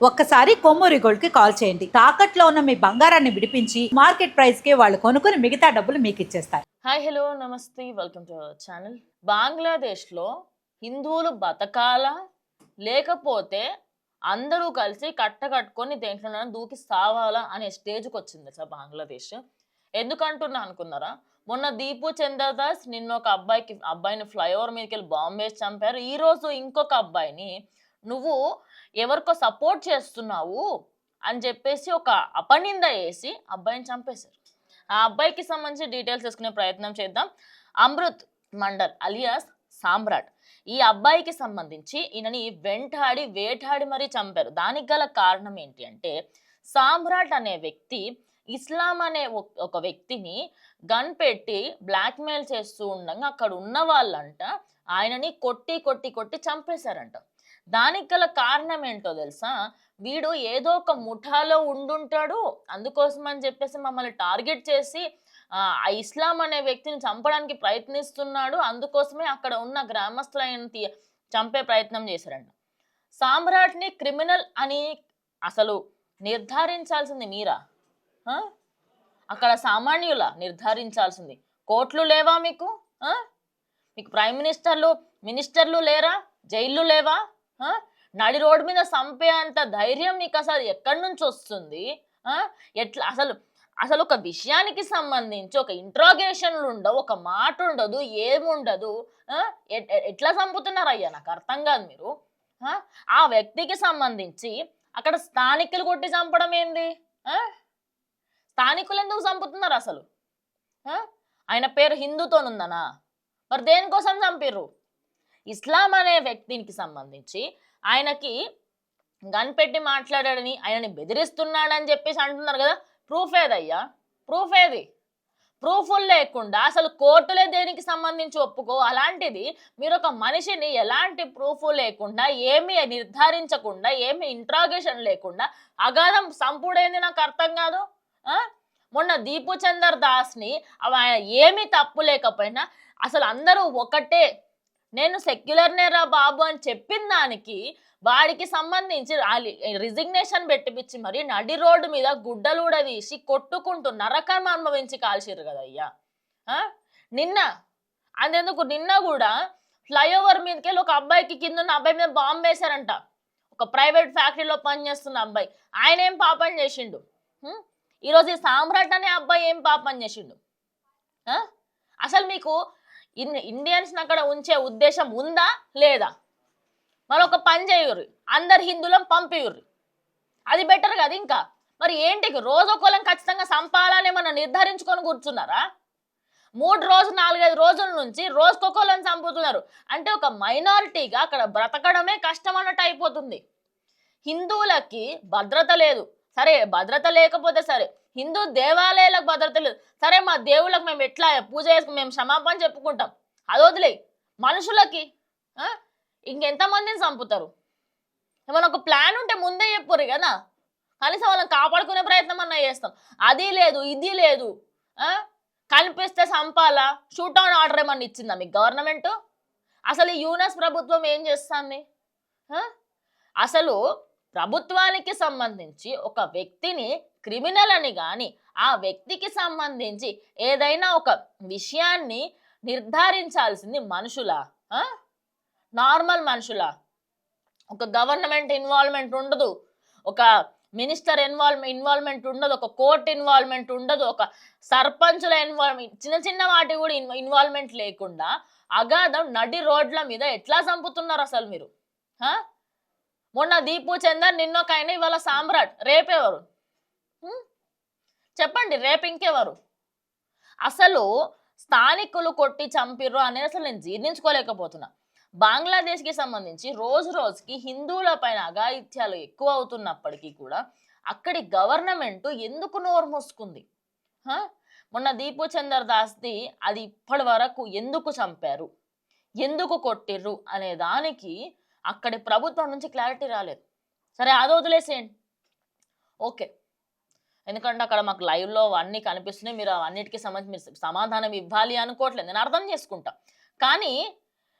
ఒక్కసారి కొమ్మూరి గోల్డ్ కి కాల్ చేయండి. తాకట్లో ఉన్న మీ బంగారాన్ని విడిపించి మార్కెట్ ప్రైస్ కి వాళ్ళు కొనుక్కుని మిగతా డబ్బులు మీకు ఇచ్చేస్తారు. హాయ్ హలో నమస్తే వెల్కమ్ టు అవర్ ఛానల్. బంగ్లాదేశ్లో హిందువులు బతకాలా లేకపోతే అందరూ కలిసి కట్టుకొని దేంట్లో దూకి సావాలా అనే స్టేజ్కి వచ్చింది సార్ బంగ్లాదేశ్. ఎందుకంటున్నా అనుకున్నారా? మొన్న దీపు చంద్రదాస్ నిన్న ఒక అబ్బాయిని ఫ్లైఓవర్ మీదకి వెళ్ళి బాంబు వేసి చంపారు. ఈరోజు ఇంకొక అబ్బాయిని నువ్వు ఎవరికో సపోర్ట్ చేస్తున్నావు అని చెప్పేసి ఒక అపనింద వేసి అబ్బాయిని చంపేశారు. ఆ అబ్బాయికి సంబంధించి డీటెయిల్స్ తీసుకునే ప్రయత్నం చేద్దాం. అమృత్ మండల్ అలియాస్ సామ్రాట్, ఈ అబ్బాయికి సంబంధించి ఈయనని వేటాడి మరీ చంపారు. దానికి గల కారణం ఏంటి అంటే, సామ్రాట్ అనే వ్యక్తి ఇస్లాం అనే ఒక వ్యక్తిని గన్ పెట్టి బ్లాక్మెయిల్ చేస్తూ ఉండగా అక్కడ ఉన్న వాళ్ళంట ఆయనని కొట్టి చంపేశారంట. దానికి గల కారణం ఏంటో తెలుసా? వీడు ఏదో ఒక ముఠాలో ఉండుంటాడు, అందుకోసం అని చెప్పేసి మమ్మల్ని టార్గెట్ చేసి ఆ ఇస్లాం అనే వ్యక్తిని చంపడానికి ప్రయత్నిస్తున్నాడు, అందుకోసమే అక్కడ ఉన్న గ్రామస్తులని చంపే ప్రయత్నం చేశారంట. సామ్రాట్ని క్రిమినల్ అని అసలు నిర్ధారించాల్సింది మీరా? అక్కడ సామాన్యుల నిర్ధారించాల్సింది? కోర్టులు లేవా మీకు? మీకు ప్రైమ్ మినిస్టర్లు లేరా? జైళ్ళు లేవా? నడి రోడ్డు మీద చంపే అంత ధైర్యం మీకు అసలు ఎక్కడి నుంచి వస్తుంది? ఎట్లా అసలు ఒక విషయానికి సంబంధించి ఒక ఇంట్రాగేషన్లు ఉండవు, ఒక మాట ఉండదు, ఏముండదు. ఎట్లా చంపుతున్నారు అయ్యా? నాకు అర్థం కాదు. మీరు ఆ వ్యక్తికి సంబంధించి అక్కడ స్థానికులు కొట్టి చంపడం ఏంది? స్థానికులు ఎందుకు చంపుతున్నారు అసలు? ఆయన పేరు హిందూతోనుందనా? మరి దేనికోసం చంపిర్రు? ఇస్లాం అనే వ్యక్తికి సంబంధించి ఆయనకి గన్ పెట్టి మాట్లాడాడని, ఆయనని బెదిరిస్తున్నాడని చెప్పేసి అంటున్నారు కదా. ప్రూఫ్ ఏదయ్యా? ప్రూఫ్ ఏది? ప్రూఫ్లు లేకుండా అసలు కోర్టులే దేనికి సంబంధించి ఒప్పుకో. అలాంటిది మీరు ఒక మనిషిని ఎలాంటి ప్రూఫ్ లేకుండా, ఏమి నిర్ధారించకుండా, ఏమి ఇంట్రాగేషన్ లేకుండా అగాధం సంపుడేంది? నాకు అర్థం కాదు. మొన్న దీపు చందర్ దాస్ని ఆయన ఏమీ తప్పు లేకపోయినా అసలు అందరూ ఒకటే, నేను సెక్యులర్నేరా బాబు అని చెప్పిన దానికి వాడికి సంబంధించి రిజిగ్నేషన్ పెట్టిపిచ్చి మరి నడి రోడ్డు మీద గుడ్డలూడ తీసి కొట్టుకుంటూ నరకం అనుభవించి కాల్చిర్రు కదా అయ్యా. నిన్న కూడా ఫ్లైఓవర్ మీదకి వెళ్ళి ఒక అబ్బాయికి కింద ఉన్న అబ్బాయి మీద బాంబు వేశారంట. ఒక ప్రైవేట్ ఫ్యాక్టరీలో పనిచేస్తున్న అబ్బాయి. ఆయన ఏం పాపం చేసిండు? ఈరోజు ఈ సామ్రాట్ అనే అబ్బాయి ఏం పాపం చేసిండు? అసలు మీకు ఇండియన్స్ అక్కడ ఉంచే ఉద్దేశం ఉందా లేదా? మరొక పని చేయుర్రి, అందరు హిందువులను పంపియుర్రి, అది బెటర్ కదా. ఇంకా మరి ఏంటికి రోజు కులం ఖచ్చితంగా సంపాలని మనం నిర్ధారించుకొని కూర్చున్నారా? 3 రోజులు 4-5 రోజుల నుంచి రోజుకొకళ్ళని చంపుతున్నారు. అంటే ఒక మైనారిటీగా అక్కడ బ్రతకడమే కష్టం అన్నట్టు అయిపోతుంది. హిందువులకి భద్రత లేదు, సరే భద్రత లేకపోతే సరే, హిందూ దేవాలయాలకు భద్రత లేదు, సరే మా దేవుళ్ళకి మేము ఎట్లా పూజ చేసుకుని మేము క్షమాపణ చెప్పుకుంటాం, అది వదిలే. మనుషులకి ఇంకెంతమందిని చంపుతారు? ఏమైనా ఒక ప్లాన్ ఉంటే ముందే చెప్పుర్రు కదా, కనీసం వాళ్ళని కాపాడుకునే ప్రయత్నం అన్నా చేస్తాం. అది లేదు, ఇది లేదు. కనిపిస్తే చంపాలా? షూట్డౌన్ ఆర్డర్ ఏమన్నా ఇచ్చిందా మీకు గవర్నమెంట్? అసలు ఈ యూనస్ ప్రభుత్వం ఏం చేస్తుంది? అసలు ప్రభుత్వానికి సంబంధించి ఒక వ్యక్తిని క్రిమినల్ అని కానీ, ఆ వ్యక్తికి సంబంధించి ఏదైనా ఒక విషయాన్ని నిర్ధారించాల్సింది మనుషులా? నార్మల్ మనుషులా? ఒక గవర్నమెంట్ ఇన్వాల్వ్మెంట్ ఉండదు, ఒక మినిస్టర్ ఇన్వాల్వ్మెంట్ ఉండదు, ఒక కోర్ట్ ఇన్వాల్వ్మెంట్ ఉండదు, ఒక సర్పంచుల ఇన్వాల్వ్మెంట్, చిన్న వాటి కూడా ఇన్వాల్వ్మెంట్ లేకుండా అగాధం నడి రోడ్ల మీద ఎట్లా చంపుతున్నారు అసలు మీరు? మొన్న దీపు చందర్, నిన్నొకైన, ఇవాళ సామ్రాట్. రేపెవరు చెప్పండి? రేపు ఇంకెవరు? అసలు స్థానికులు కొట్టి చంపిర్రు అనేది అసలు నేను జీర్ణించుకోలేకపోతున్నా. బంగ్లాదేశ్కి సంబంధించి రోజుకి హిందువుల పైన అఘాయిత్యాలు ఎక్కువ అవుతున్నప్పటికీ కూడా అక్కడి గవర్నమెంట్ ఎందుకు నోరు మూసుకుంది? మొన్న దీపు చందర్ దాస్ది అది ఇప్పటి వరకు ఎందుకు చంపారు, ఎందుకు కొట్టిర్రు అనే దానికి అక్కడి ప్రభుత్వం నుంచి క్లారిటీ రాలేదు. సరే అది వదిలేసేయండి, ఓకే. ఎందుకంటే అక్కడ మాకు లైవ్లో అన్నీ కనిపిస్తున్నాయి, మీరు అన్నిటికీ సంబంధించి మీరు సమాధానం ఇవ్వాలి అనుకోవట్లేదు, నేను అర్థం చేసుకుంటా. కానీ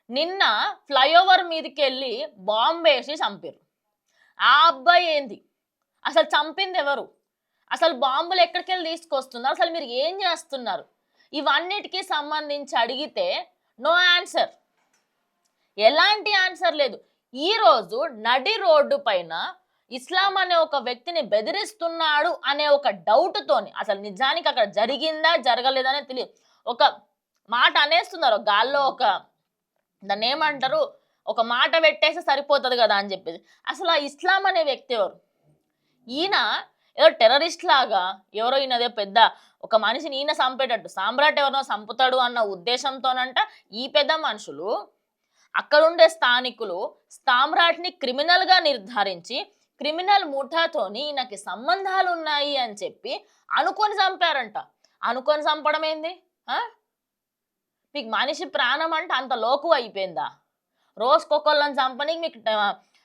నిన్న ఫ్లైఓవర్ మీదకి వెళ్ళి బాంబు వేసి చంపారు. ఆ అబ్బాయి ఏంది, అసలు చంపింది ఎవరు, అసలు బాంబులు ఎక్కడికి వెళ్ళి తీసుకొస్తున్నారు, అసలు మీరు ఏం చేస్తున్నారు, ఇవన్నిటికీ సంబంధించి అడిగితే నో ఆన్సర్, ఎలాంటి ఆన్సర్ లేదు. ఈరోజు నడి రోడ్డు పైన ఇస్లాం అనే ఒక వ్యక్తిని బెదిరిస్తున్నాడు అనే ఒక డౌట్తోని, అసలు నిజానికి అక్కడ జరిగిందా జరగలేదనే తెలియదు, ఒక మాట అనేస్తున్నారు గాల్లో, ఒక దాన్ని ఏమంటారు, ఒక మాట పెట్టేస్తే సరిపోతుంది కదా అని చెప్పేసి. అసలు ఆ ఇస్లాం అనే వ్యక్తి ఎవరు? ఈయన ఏదో టెర్రరిస్ట్ లాగా ఎవరో ఈయనదే పెద్ద ఒక మనిషిని ఈయన చంపేటట్టు, సామ్రాట్ ఎవరినో చంపుతాడు అన్న ఉద్దేశంతోనంట ఈ పెద్ద మనుషులు, అక్కడుండే స్థానికులు సామ్రాట్ని క్రిమినల్గా నిర్ధారించి క్రిమినల్ ముఠాతోని ఈయనకి సంబంధాలు ఉన్నాయి అని చెప్పి అనుకొని చంపారంట. అనుకొని చంపడం ఏంది? మీకు మనిషి ప్రాణం అంటే అంత లోకు అయిపోయిందా? రోజుకొకళ్ళని చంపనీకి మీకు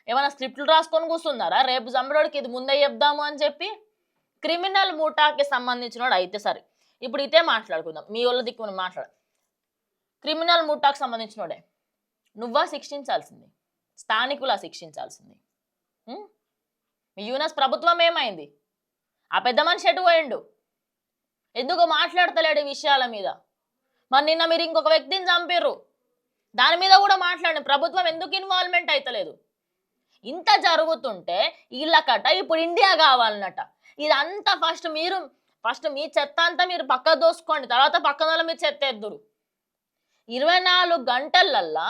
ఏమైనా స్క్రిప్ట్లు రాసుకొని కూర్చున్నారా? రేపు చంపడానికి ఇది ముందే చెప్దాము అని చెప్పి. క్రిమినల్ ముఠాకి సంబంధించినోడు అయితే సరే, ఇప్పుడు ఇదే మాట్లాడుకుందాం, మీ వాళ్ళ దిక్కు మాట్లాడు. క్రిమినల్ ముఠాకు సంబంధించినోడే, నువ్వా శిక్షించాల్సింది, స్థానికులా శిక్షించాల్సింది. మీ యూనస్ ప్రభుత్వం ఏమైంది? ఆ పెద్ద మనిషి ఎటు పోయిండు? ఎందుకు మాట్లాడతలేడు ఈ విషయాల మీద? మరి నిన్న మీరు ఇంకొక వ్యక్తిని చంపిర్రు, దాని మీద కూడా మాట్లాడండి. ప్రభుత్వం ఎందుకు ఇన్వాల్వ్మెంట్ అవుతలేదు? ఇంత జరుగుతుంటే వీళ్ళకట ఇప్పుడు ఇండియా కావాలన్నట. ఇదంతా ఫస్ట్ మీ చెత్త అంతా మీరు పక్క దోసుకోండి, తర్వాత పక్కన మీరు చెత్త ఎద్దురు. 24 గంటలల్లా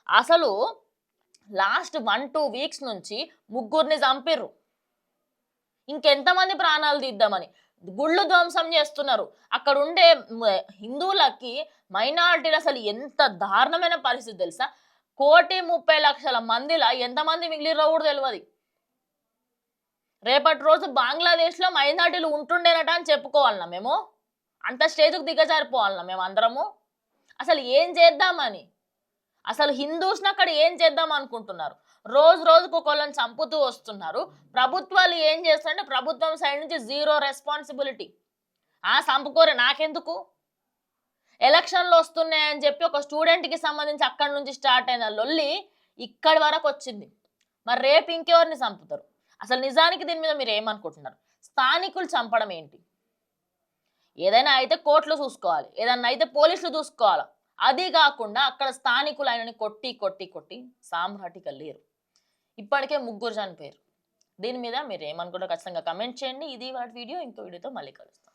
అసలు లాస్ట్ 1-2 వీక్స్ నుంచి 3 చంపిర్రు. ఇంకెంతమంది ప్రాణాలు తీద్దామని గుళ్ళు ధ్వంసం చేస్తున్నారు. అక్కడ ఉండే హిందువులకి, మైనారిటీలు అసలు ఎంత దారుణమైన పరిస్థితి తెలుసా? 1,30,00,000 మందిలా ఎంతమంది మిగిలిరో కూడా తెలియదు. రేపటి రోజు బంగ్లాదేశ్లో మైనారిటీలు ఉంటుండేనట అని చెప్పుకోవాలన్నా మేము? అంత స్టేజ్కి దిగజారిపోవాలన్నా మేము అందరము? అసలు ఏం చేద్దామని, అసలు హిందూస్ని అక్కడ ఏం చేద్దాం అనుకుంటున్నారు? రోజు రోజుకు ఒకళ్ళని చంపుతూ వస్తున్నారు. ప్రభుత్వాలు ఏం చేస్తారంటే ప్రభుత్వం సైడ్ నుంచి జీరో రెస్పాన్సిబిలిటీ. చంపుకోరే నాకెందుకు, ఎలక్షన్లు వస్తున్నాయని చెప్పి ఒక స్టూడెంట్కి సంబంధించి అక్కడి నుంచి స్టార్ట్ అయిన లొల్లి ఇక్కడి వరకు వచ్చింది. మరి రేపు ఇంకెవరిని చంపుతారు? అసలు నిజానికి దీని మీద మీరు ఏమనుకుంటున్నారు? స్థానికులు చంపడం ఏంటి? ఏదైనా అయితే కోర్టులు చూసుకోవాలి, ఏదైనా అయితే పోలీసులు చూసుకోవాలి. అది కాకుండా అక్కడ స్థానికులు ఆయనని కొట్టి కొట్టి కొట్టి సామ్రాటికి వెళ్ళారు. ఇప్పటికే 3 చనిపోయారు. దీని మీద మీరు ఏమనుకుంటారో ఖచ్చితంగా కమెంట్ చేయండి. ఇది వాటి వీడియో, ఇంకో వీడియోతో మళ్ళీ కలుస్తాం.